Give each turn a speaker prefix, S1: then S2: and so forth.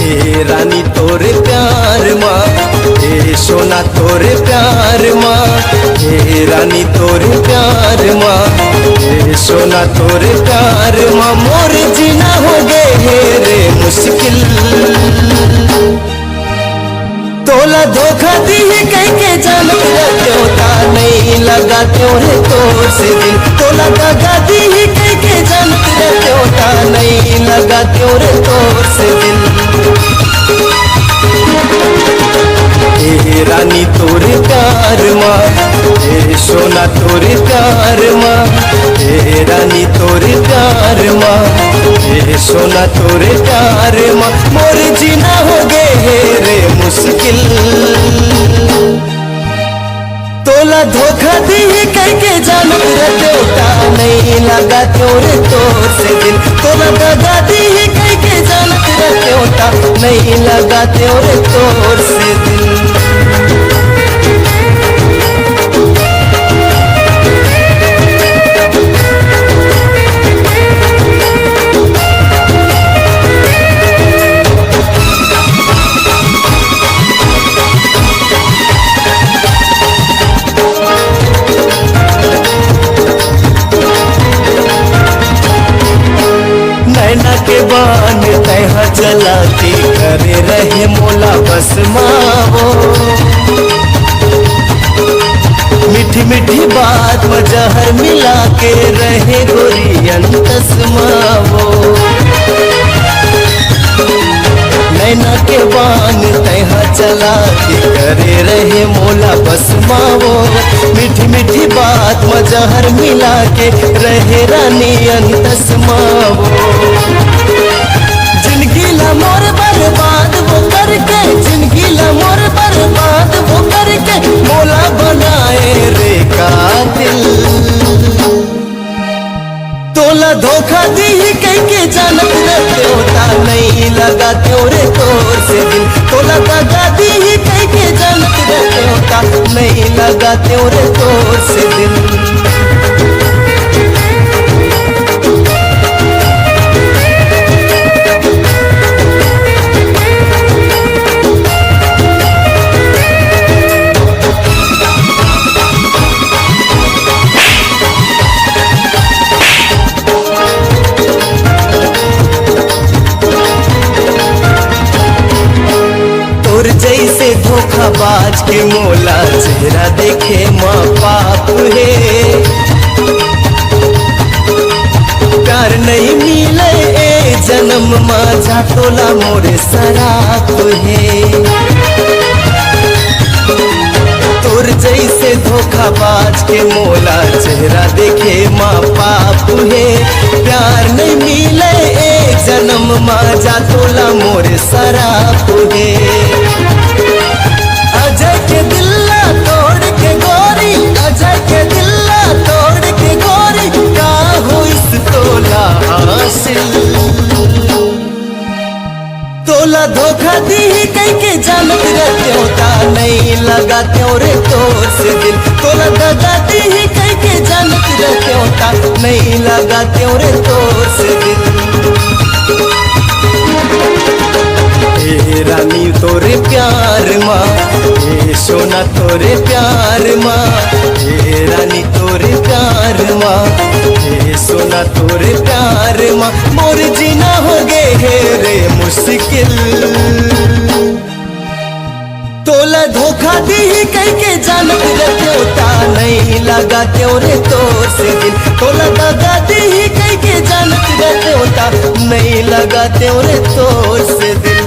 S1: ए रानी तोरे प्यार माँ, ए सोना तोरे प्यार माँ, ए रानी तोरे प्यार माँ, ए सोना तोरे प्यार माँ। मोर जीना हो गए है रे मुश्किल, तोला धोखा दी है कह के जानत रहता नहीं लगा त्योरे तोर से दिल, तोला दगा दी है कह के जानत रहता नहीं लगा त्योरे तोर से दिल। ए रानी तोरे प्यार माँ, ए सोना तोरे प्यार माँ, ए रानी तोरे प्यार माँ, ए सोना तोरे प्यार माँ। मोर जीना हो गए है रे मुश्किल, तोला धोखा दी कह के जानत रहता नहीं लगा त्योरे तोर से दिल, तोला दगा दी कह के जानत रहता नहीं लगा त्योरे तोर से दिल। नैना के बान तैहा जला के करे रहे मोला बस मावो, मीठी मीठी बात में जहर मिला के रहे गोरियन तस्मावो। नैना के बान तैहा चला के करे रहे मोला बस मावो, मीठी मीठी बात में जहर मिला के रहे रानी अंतस मावो। जिंदगी ला मोर बर्बाद वो करके, जिंदगी ला मोर बर्बाद वो करके मोला बनाए रे कातिल, तोला धोखा दी कह के जानत रहता नहीं लगा त्योरे तोर से दिल, तोला दगा दी कह के जानत रहता नहीं लगा त्योरे तोर से दिल। जैसे धोखाबाज के मोला चेहरा देखे माँ बाप है, प्यार नहीं मिले ए जन्म माँ जा तोला मोरे शराब है। तोर जैसे धोखाबाज के मोला चेहरा देखे माँ बाप है, प्यार नहीं मिले ए जन्म माँ जा तोला मोरे शराब है। अजय के दिल्ला तोड़ के गोरी, अजय के दिल्ला तोड़ के गोरी का हो इस तोला हासिल, तोला धोखा दी कह के जानत रहता नहीं लगा त्योरे तोर से दिल, तोला दगा दी कह के जानत रहता नहीं लगा त्योरे तोर से दिल। ए रानी तोरे प्यार माँ, ए सोना तोरे प्यार माँ, ए रानी तोरे प्यार माँ, ए सोना तोरे प्यार माँ। मोर जीना हो गए है रे मुश्किल, तोला धोखा दी कह के जानत रहता नहीं लगा त्योरे तोर से दिल, तोला दगा दी कह के जानत रहता नहीं लगा त्योरे तोर से दिल।